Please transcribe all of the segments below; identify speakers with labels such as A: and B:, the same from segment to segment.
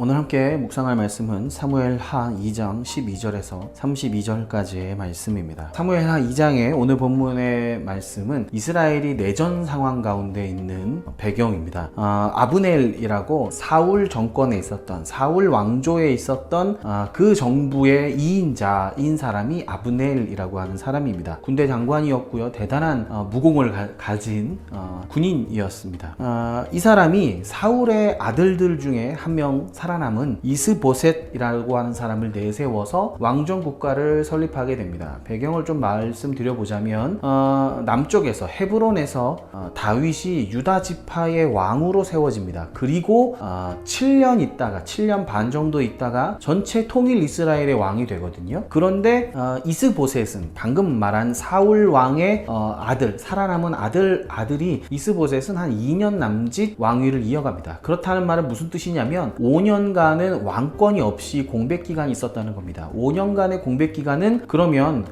A: 오늘 함께 묵상할 말씀은 사무엘하 2장 12절에서 32절까지의 말씀입니다. 사무엘하 2장의 오늘 본문의 말씀은 이스라엘이 내전 상황 가운데 있는 배경입니다. 아브넬이라고 사울 정권에 있었던, 사울 왕조에 있었던 그 정부의 2인자인 사람이 아브넬이라고 하는 사람입니다. 군대 장관이었고요. 대단한 무공을 가진 군인이었습니다. 이 사람이 사울의 아들들 중에 한 명 살아남은 이스보셋이라고 하는 사람을 내세워서 왕정 국가를 설립하게 됩니다. 배경을 좀 말씀드려보자면 남쪽에서 헤브론에서 다윗이 유다 지파의 왕으로 세워집니다. 그리고 7년 반 정도 있다가 전체 통일 이스라엘의 왕이 되거든요. 그런데 이스보셋은 방금 말한 사울 왕의 살아남은 아들이 이스보셋은 한 2년 남짓 왕위를 이어갑니다. 그렇다는 말은 무슨 뜻이냐면 5년간은 왕권이 없이 공백기간이 있었다는 겁니다. 5년간의 공백기간은 그러면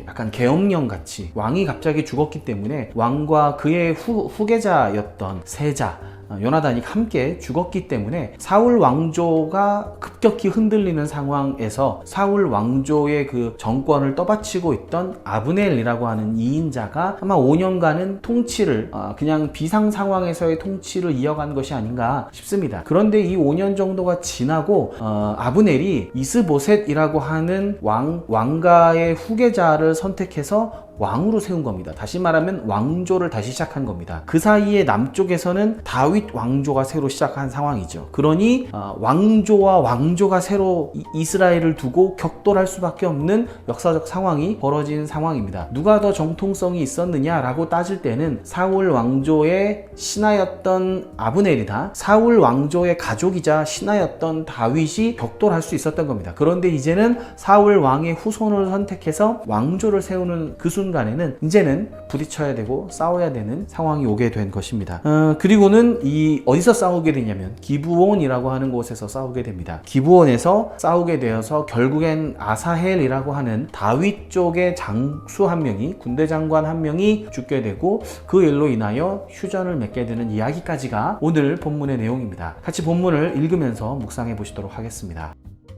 A: 약간 계엄령 같이 왕이 갑자기 죽었기 때문에 왕과 그의 후계자였던 세자 요나단이 함께 죽었기 때문에 사울 왕조가 급격히 흔들리는 상황에서 사울 왕조의 그 정권을 떠받치고 있던 아브넬이라고 하는 2인자가 아마 5년간은 통치를 그냥 비상 상황에서의 통치를 이어간 것이 아닌가 싶습니다. 그런데 이 5년 정도가 지나고 아브넬이 이스보셋이라고 하는 왕가의 후계자를 선택해서 왕으로 세운 겁니다. 다시 말하면 왕조를 다시 시작한 겁니다. 그 사이에 남쪽에서는 다윗 왕조가 새로 시작한 상황이죠. 그러니 왕조와 왕조가 새로 이스라엘을 두고 격돌할 수밖에 없는 역사적 상황이 벌어진 상황입니다. 누가 더 정통성이 있었느냐라고 따질 때는 사울 왕조의 신하였던 아브넬이나 사울 왕조의 가족이자 신하였던 다윗이 격돌할 수 있었던 겁니다. 그런데 이제는 사울 왕의 후손을 선택해서 왕조를 세우는 그 순간에는 이제는 부딪혀야 되고 싸워야 되는 상황이 오게 된 것입니다. 그리고는 어디서 싸우게 되냐면 기브온이라고 하는 곳에서 싸우게 됩니다. 기브온에서 싸우게 되어서 결국엔 아사헬이라고 하는 다윗 쪽의 장수 한 명이, 군대 장관 한 명이 죽게 되고 그 일로 인하여 휴전을 맺게 되는 이야기까지가 오늘 본문의 내용입니다. 같이 본문을 읽으면서 묵상해 보시도록 하겠습니다.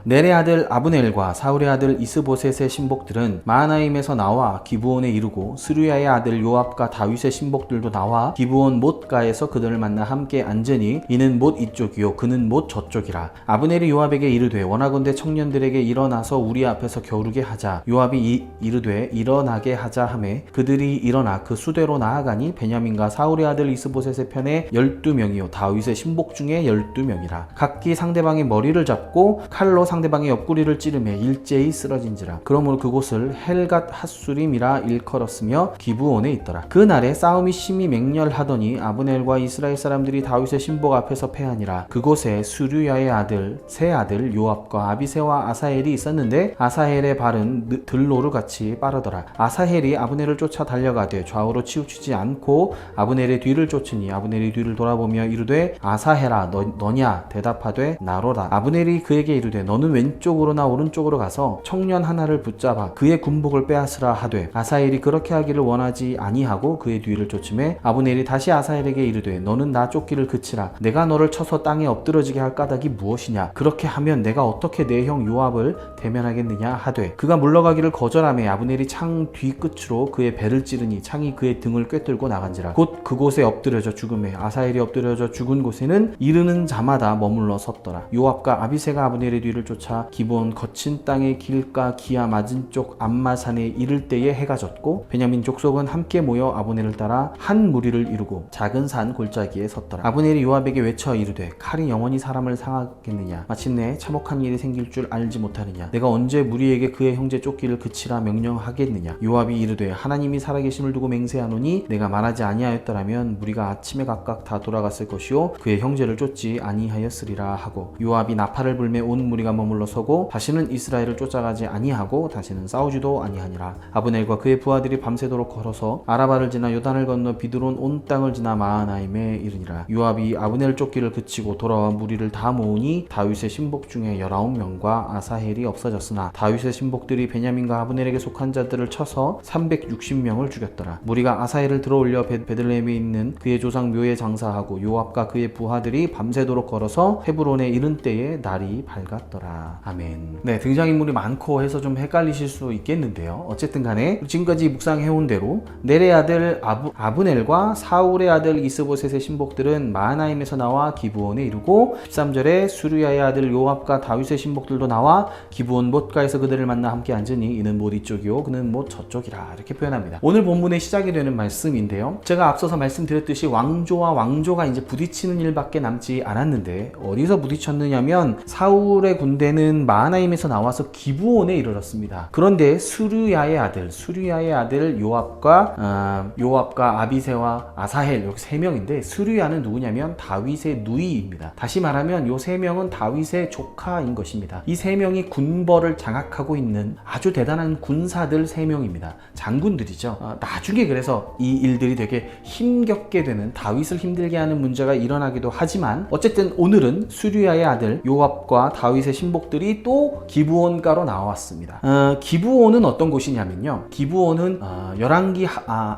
A: 넬의 아들 아브넬과 사울의 아들 이스보셋의 신복들은 마하나임에서 나와 기브온에 이르고 스루야의 아들 요압과 다윗의 신복들도 나와 기브온 못가에서 그들을 만나 함께 앉으니 이는 못 이쪽이요 그는 못 저쪽이라. 아브넬이 요압에게 이르되 원하건대 청년들에게 일어나서 우리 앞에서 겨루게 하자. 요압이 이르되 일어나게 하자 하매 그들이 일어나 그 수대로 나아가니 베냐민과 사울의 아들 이스보셋의 편에 12명이요 다윗의 신복 중에 12명이라. 각기 상대방의 머리를 잡고 칼로 상대방의 옆구리를 찌르매 일제히 쓰러진지라. 그러므로 그곳을 헬갓 핫수림이라 일컬었으며 기브온에 있더라. 그날에 싸움이 심히 맹렬하더니 아브넬과 이스라엘 사람들이 다윗의 신복 앞에서 패하니라. 그곳에 수류야의 아들 세 아들 요압과 아비새와 아사헬이 있었는데 아사헬의 발은 들노루같이 빠르더라. 아사헬이 아브넬을 쫓아 달려가되 좌우로 치우치지 않고 아브넬의 뒤를 쫓으니 아브넬이 뒤를 돌아보며 이르되 아사헬아 너냐 대답하되 나로다. 아브넬이 그에게 이르되 너는 왼쪽으로나 오른쪽으로 가서 청년 하나를 붙잡아 그의 군복을 빼앗으라 하되 아사헬이 그렇게 하기를 원하지 아니하고 그의 뒤를 쫓음에 아브넬이 다시 아사헬에게 이르되 너는 나 쫓기를 그치라. 내가 너를 쳐서 땅에 엎드러지게 할 까닭이 무엇이냐. 그렇게 하면 내가 어떻게 내 형 요압을 대면하겠느냐 하되 그가 물러가기를 거절하며 아브넬이 창 뒤끝으로 그의 배를 찌르니 창이 그의 등을 꿰뚫고 나간지라. 곧 그곳에 엎드려져 죽음에 아사헬이 엎드려져 죽은 곳에는 이르는 자마다 머물러 섰더라. 요압과 아비새가 아브넬의 뒤를 쫓아 기브온 거친 땅의 길가 기아 맞은 쪽 암마산에 이를 때에 해가 졌고 베냐민 족속은 함께 모여 아브넬을 따라 한 무리를 이루고 작은 산 골짜기에 섰더라. 아브넬이 요압에게 외쳐 이르되 칼이 영원히 사람을 상하겠느냐. 마침내 참혹한 일이 생길 줄 알지 못하느냐. 내가 언제 무리에게 그의 형제 쫓기를 그치라 명령하겠느냐. 요압이 이르되 하나님이 살아계심을 두고 맹세하노니 내가 말하지 아니하였더라면 무리가 아침에 각각 다 돌아갔을 것이요 그의 형제를 쫓지 아니하였으리라 하고 요압이 나팔을 불매 온 무리가 머물러 서고 다시는 이스라엘을 쫓아가지 아니하고 다시는 싸우지도 아니하니라. 아브넬과 그의 부하들이 밤새도록 걸어서 아라바를 지나 요단을 건너 비드론 온 땅을 지나 마하나임에 이르니라. 요압이 아브넬 쫓기를 그치고 돌아와 무리를 다 모으니 다윗의 신복 중에 19명과 아사헬이 없어졌으나 다윗의 신복들이 베냐민과 아브넬에게 속한 자들을 쳐서 360명을 죽였더라. 무리가 아사헬을 들어올려 베들레헴에 있는 그의 조상 묘에 장사하고 요압과 그의 부하들이 밤새도록 걸어서 헤브론에 이른 때에 날이 밝았더라. 아멘. 네, 등장인물이 많고 해서 좀 헷갈리실 수 있겠는데요. 어쨌든 간에 지금까지 묵상해온 대로 넬의 아들 아브넬과 사울의 아들 이스보셋의 신복들은 마하나임에서 나와 기브온에 이르고 13절에 수르야의 아들 요압과 다윗의 신복들도 나와 기브온 못가에서 그들을 만나 함께 앉으니 이는 못 이쪽이요 그는 못 저쪽이라. 이렇게 표현합니다. 오늘 본문의 시작이 되는 말씀인데요. 제가 앞서서 말씀드렸듯이 왕조와 왕조가 이제 부딪히는 일밖에 남지 않았는데 어디서 부딪혔느냐면 사울의 군대는 마하나임에서 나와서 기브온에 이르렀습니다. 그런데 수르야의 아들 요압과 아비새와 아사헬 이렇게 세 명인데 수르야는 누구냐면 다윗의 누이입니다. 다시 말하면 요 세 명은 다윗의 조카인 것입니다. 이 세 명이 군벌을 장악하고 있는 아주 대단한 군사들 세 명입니다. 장군들이죠. 나중에 그래서 이 일들이 되게 힘겹게 되는, 다윗을 힘들게 하는 문제가 일어나기도 하지만 어쨌든 오늘은 수르야의 아들 요압과 다윗의 신복들이 또 기브온가로 나왔습니다. 기브온은 어떤 곳이냐면요. 기브온은 열왕기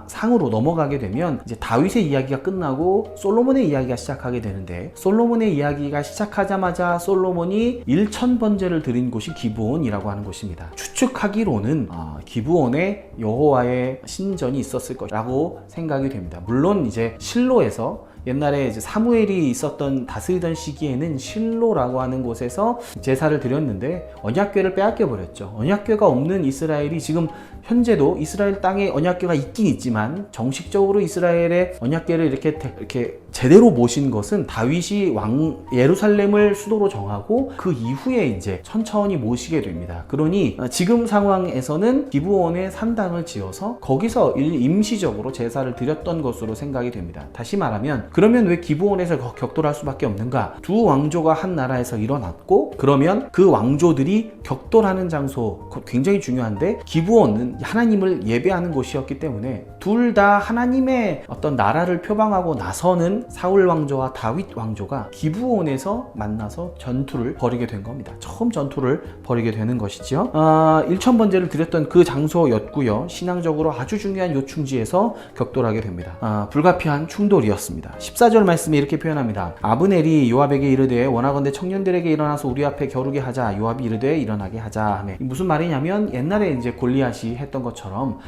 A: 상으로 넘어가게 되면 이제 다윗의 이야기가 끝나고 솔로몬의 이야기가 시작하게 되는데, 솔로몬의 이야기가 시작하자마자 솔로몬이 1000번제를 드린 곳이 기브온이라고 하는 곳입니다. 추측하기로는 기브온에 여호와의 신전이 있었을 거라고 생각이 됩니다. 물론 이제 실로에서 옛날에 이제 사무엘이 다스리던 시기에는 실로라고 하는 곳에서 제사를 드렸는데 언약궤를 빼앗겨 버렸죠. 언약궤가 없는 이스라엘이 지금 현재도 이스라엘 땅에 언약궤가 있긴 있지만 정식적으로 이스라엘의 언약궤를 이렇게 제대로 모신 것은 다윗이 예루살렘을 수도로 정하고 그 이후에 이제 천천히 모시게 됩니다. 그러니 지금 상황에서는 기브온에 산당을 지어서 거기서 임시적으로 제사를 드렸던 것으로 생각이 됩니다. 다시 말하면 그러면 왜 기브온에서 격돌할 수밖에 없는가? 두 왕조가 한 나라에서 일어났고 그러면 그 왕조들이 격돌하는 장소 굉장히 중요한데 기브온은 하나님을 예배하는 곳이었기 때문에 둘 다 하나님의 어떤 나라를 표방하고 나서는 사울 왕조와 다윗 왕조가 기브온에서 만나서 전투를 벌이게 된 겁니다. 처음 전투를 벌이게 되는 것이죠. 1000번제를 드렸던 그 장소였고요. 신앙적으로 아주 중요한 요충지에서 격돌하게 됩니다. 불가피한 충돌이었습니다. 14절 말씀이 이렇게 표현합니다. 아브넬이 요압에게 이르되 원하건대 청년들에게 일어나서 우리 앞에 겨루게 하자. 요압이 이르되 일어나게 하자 하매. 무슨 말이냐면 옛날에 이제 골리앗이 했던 것처럼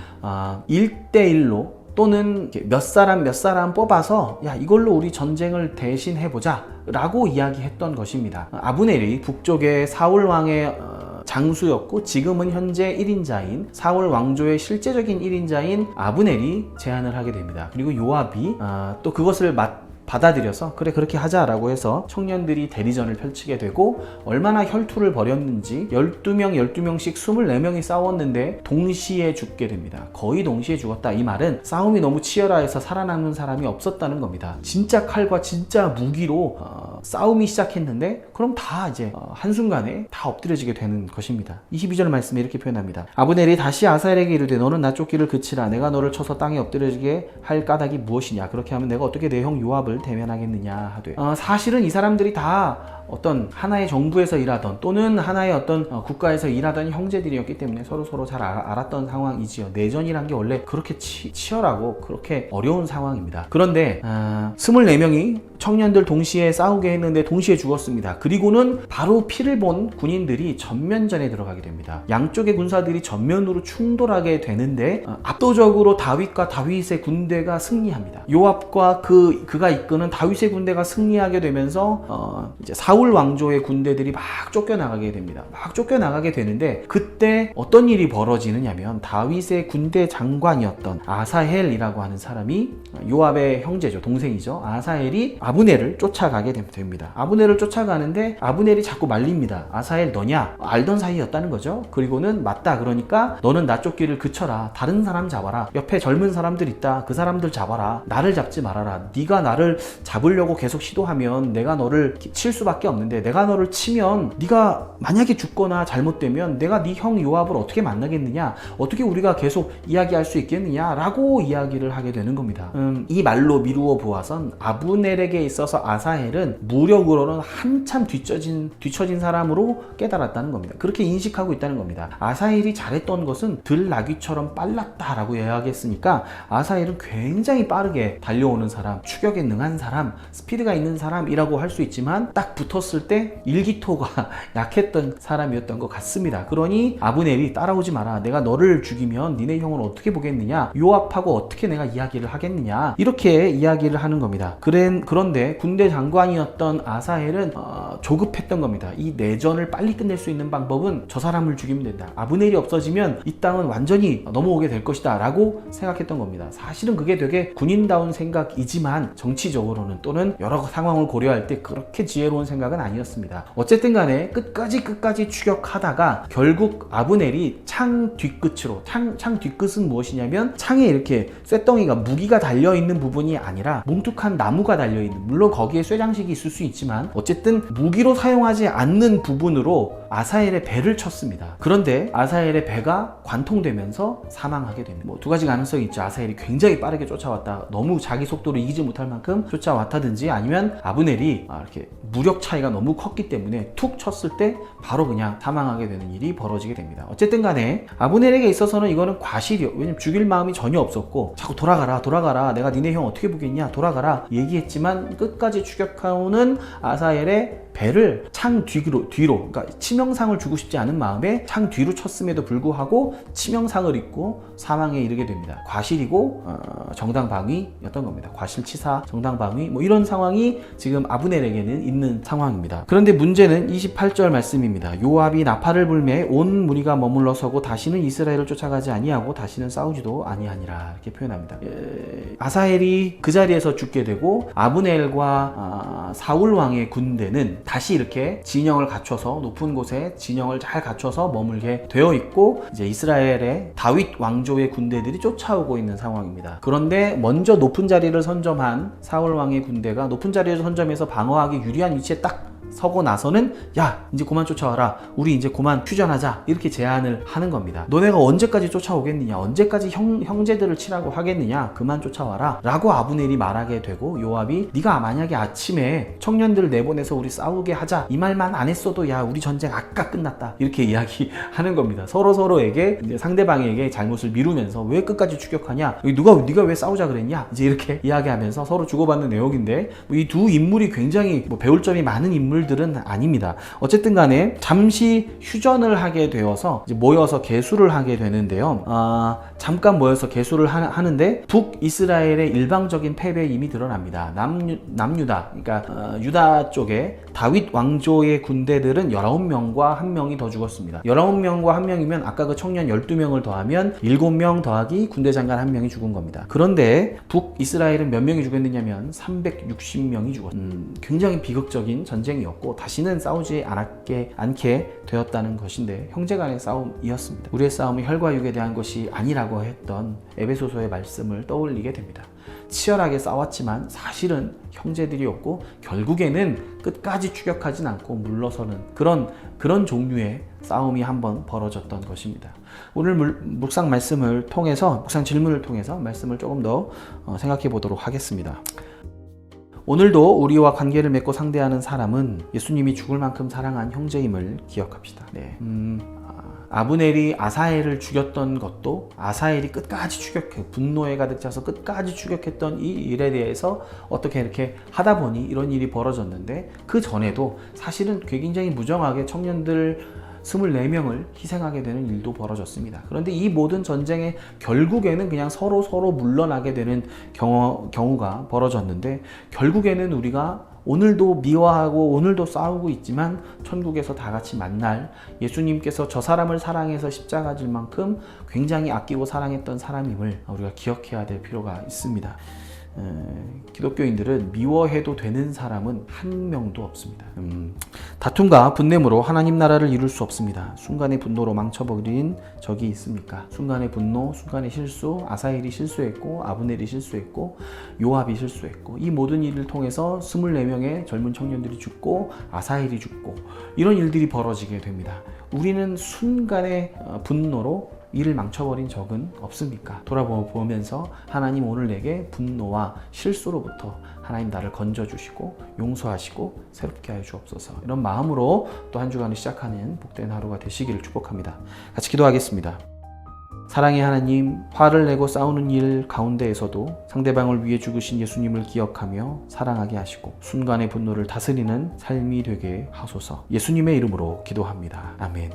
A: 1대1로 또는 몇 사람 뽑아서 야 이걸로 우리 전쟁을 대신 해보자 라고 이야기했던 것입니다. 아브넬이 북쪽의 사울 왕의 장수였고 지금은 현재 1인자인 사울 왕조의 실제적인 1인자인 아브넬이 제안을 하게 됩니다. 그리고 요압이 또 그것을 받아들여서 그래 그렇게 하자라고 해서 청년들이 대리전을 펼치게 되고 얼마나 혈투를 벌였는지 12명씩 24명이 싸웠는데 동시에 죽게 됩니다. 거의 동시에 죽었다. 이 말은 싸움이 너무 치열해서 살아남는 사람이 없었다는 겁니다. 진짜 칼과 진짜 무기로 싸움이 시작했는데 그럼 다 이제 한순간에 다 엎드려지게 되는 것입니다. 22절 말씀에 이렇게 표현합니다. 아브넬이 다시 아사엘에게 이르되 너는 나 쫓기를 그치라. 내가 너를 쳐서 땅에 엎드려지게 할 까닭이 무엇이냐. 그렇게 하면 내가 어떻게 내 형 요압을 대면하겠느냐 하되 사실은 이 사람들이 다 어떤 하나의 정부에서 일하던 또는 하나의 어떤 국가에서 일하던 형제들이었기 때문에 서로 잘 알았던 상황이지요. 내전이란 게 원래 그렇게 치열하고 그렇게 어려운 상황입니다. 그런데 24명이 청년들 동시에 싸우게 했는데 동시에 죽었습니다. 그리고는 바로 피를 본 군인들이 전면전에 들어가게 됩니다. 양쪽의 군사들이 전면으로 충돌하게 되는데 압도적으로 다윗의 군대가 승리합니다. 요압과 그가 이끄는 다윗의 군대가 승리하게 되면서 이제 사울 왕조의 군대들이 막 쫓겨나가게 됩니다. 막 쫓겨나가게 되는데 그때 어떤 일이 벌어지느냐면 다윗의 군대 장관이었던 아사헬이라고 하는 사람이 요압의 형제죠. 동생이죠. 아사헬이 아브넬을 쫓아가게 됩니다. 아브넬을 쫓아가는데 아브넬이 자꾸 말립니다. 아사헬 너냐? 알던 사이였다는 거죠. 그리고는 맞다. 그러니까 너는 나 쫓기를 그쳐라. 다른 사람 잡아라. 옆에 젊은 사람들 있다. 그 사람들 잡아라. 나를 잡지 말아라. 네가 나를 잡으려고 계속 시도하면 내가 너를 칠 수밖에 없는데 내가 너를 치면 네가 만약에 죽거나 잘못되면 내가 네 형 요압을 어떻게 만나겠느냐? 어떻게 우리가 계속 이야기할 수 있겠느냐? 라고 이야기를 하게 되는 겁니다. 이 말로 미루어 보아선 아브넬에게 있어서 아사헬은 무력으로는 한참 뒤처진 사람으로 깨달았다는 겁니다. 그렇게 인식하고 있다는 겁니다. 아사헬이 잘했던 것은 들나귀처럼 빨랐다라고 이야기했으니까 아사헬은 굉장히 빠르게 달려오는 사람, 추격에 능한 사람, 스피드가 있는 사람이라고 할 수 있지만 딱 붙었을 때 일기토가 약했던 사람이었던 것 같습니다. 그러니 아브넬이 따라오지 마라. 내가 너를 죽이면 니네 형을 어떻게 보겠느냐? 요압하고 어떻게 내가 이야기를 하겠느냐? 이렇게 이야기를 하는 겁니다. 그런데 군대 장관이었던 아사헬은 조급했던 겁니다. 이 내전을 빨리 끝낼 수 있는 방법은 저 사람을 죽이면 된다. 아브넬이 없어지면 이 땅은 완전히 넘어오게 될 것이다 라고 생각했던 겁니다. 사실은 그게 되게 군인다운 생각이지만 정치적으로는 또는 여러 상황을 고려할 때 그렇게 지혜로운 생각은 아니었습니다. 어쨌든 간에 끝까지 추격하다가 결국 아브넬이 창 뒤끝으로, 창 뒤끝은 무엇이냐면 창에 이렇게 쇳덩이가 무기가 달려있는 부분이 아니라 뭉툭한 나무가 달려있는, 물론 거기에 쇠장식이 있을 수 있지만 어쨌든 무기로 사용하지 않는 부분으로 아사헬의 배를 쳤습니다. 그런데 아사헬의 배가 관통되면서 사망하게 됩니다. 두 가지 가능성이 있죠. 아사헬이 굉장히 빠르게 쫓아왔다, 너무 자기 속도를 이기지 못할 만큼 쫓아왔다든지, 아니면 아브넬이 이렇게 무력 차이가 너무 컸기 때문에 툭 쳤을 때 바로 그냥 사망하게 되는 일이 벌어지게 됩니다. 어쨌든 간에 아브넬에게 있어서는 이거는 과실이요. 왜냐면 죽일 마음이 전혀 없었고 자꾸 돌아가라 내가 니네 형 어떻게 보겠냐, 돌아가라 얘기했지만 끝까지 추격하오는 아사헬의 배를 창 뒤로, 그러니까 치명상을 주고 싶지 않은 마음에 창 뒤로 쳤음에도 불구하고 치명상을 입고 사망에 이르게 됩니다. 과실이고 정당방위였던 겁니다. 과실치사, 정당방위, 이런 상황이 지금 아브넬에게는 있는 상황입니다. 그런데 문제는 28절 말씀입니다. 요압이 나팔을 불매 온 무리가 머물러 서고 다시는 이스라엘을 쫓아가지 아니하고 다시는 싸우지도 아니하니라, 이렇게 표현합니다. 아사헬이 그 자리에서 죽게 되고 아브넬과 사울 왕의 군대는 다시 이렇게 진영을 갖춰서 높은 곳에 진영을 잘 갖춰서 머물게 되어 있고, 이제 이스라엘의 다윗 왕조의 군대들이 쫓아오고 있는 상황입니다. 그런데 먼저 높은 자리를 선점한 사울 왕의 군대가 높은 자리를 선점해서 방어하기 유리한 위치에 딱 서고 나서는 야, 이제 그만 쫓아와라, 우리 이제 그만 휴전하자, 이렇게 제안을 하는 겁니다. 너네가 언제까지 쫓아오겠느냐, 언제까지 형제들을 치라고 하겠느냐, 그만 쫓아와라 라고 아브넬이 말하게 되고, 요압이 네가 만약에 아침에 청년들을 내보내서 우리 싸우게 하자 이 말만 안 했어도 야, 우리 전쟁 아까 끝났다, 이렇게 이야기하는 겁니다. 서로에게, 이제 상대방에게 잘못을 미루면서 왜 끝까지 추격하냐, 네가 왜 싸우자 그랬냐, 이제 이렇게 이야기하면서 서로 주고받는 내용인데, 이 두 인물이 굉장히 배울 점이 많은 인물들은 아닙니다. 어쨌든 간에 잠시 휴전을 하게 되어서 이제 모여서 계수를 하게 되는데요. 잠깐 모여서 계수를 하는데 북이스라엘의 일방적인 패배에 이미 드러납니다. 남유다, 그러니까 유다 쪽에 다윗 왕조의 군대들은 19명과 1명이 더 죽었습니다. 19명과 1명이면 아까 그 청년 12명을 더하면 7명 더하기 군대 장관 1명이 죽은 겁니다. 그런데 북이스라엘은 몇 명이 죽었느냐면 360명이 죽었습니다. 굉장히 비극적인 전쟁이었고 다시는 싸우지 않게 되었다는 것인데, 형제간의 싸움이었습니다. 우리의 싸움은 혈과 육에 대한 것이 아니라고 했던 에베소서의 말씀을 떠올리게 됩니다. 치열하게 싸웠지만 사실은 형제들이었고 결국에는 끝까지 추격하진 않고 물러서는 그런 종류의 싸움이 한번 벌어졌던 것입니다. 오늘 묵상 말씀을 통해서, 묵상 질문을 통해서 말씀을 조금 더 생각해 보도록 하겠습니다. 오늘도 우리와 관계를 맺고 상대하는 사람은 예수님이 죽을 만큼 사랑한 형제임을 기억합시다. 아브넬이 아사헬을 죽였던 것도 아사헬이 끝까지 분노에 가득 차서 끝까지 추격했던 이 일에 대해서 어떻게 이렇게 하다 보니 이런 일이 벌어졌는데, 그 전에도 사실은 굉장히 무정하게 청년들 24명을 희생하게 되는 일도 벌어졌습니다. 그런데 이 모든 전쟁의 결국에는 그냥 서로 물러나게 되는 경우가 벌어졌는데, 결국에는 우리가 오늘도 미워하고 오늘도 싸우고 있지만 천국에서 다 같이 만날, 예수님께서 저 사람을 사랑해서 십자가 질 만큼 굉장히 아끼고 사랑했던 사람임을 우리가 기억해야 될 필요가 있습니다. 기독교인들은 미워해도 되는 사람은 한 명도 없습니다. 다툼과 분냄으로 하나님 나라를 이룰 수 없습니다. 순간의 분노로 망쳐버린 적이 있습니까? 순간의 분노, 순간의 실수, 아사엘이 실수했고 아브넬이 실수했고 요압이 실수했고 이 모든 일을 통해서 24명의 젊은 청년들이 죽고 아사엘이 죽고 이런 일들이 벌어지게 됩니다. 우리는 순간의 분노로 일을 망쳐버린 적은 없습니까? 돌아보면서 하나님 오늘 내게 분노와 실수로부터 하나님 나를 건져주시고 용서하시고 새롭게 하여 주옵소서. 이런 마음으로 또 한 주간을 시작하는 복된 하루가 되시기를 축복합니다. 같이 기도하겠습니다. 사랑의 하나님, 화를 내고 싸우는 일 가운데에서도 상대방을 위해 죽으신 예수님을 기억하며 사랑하게 하시고 순간의 분노를 다스리는 삶이 되게 하소서. 예수님의 이름으로 기도합니다. 아멘.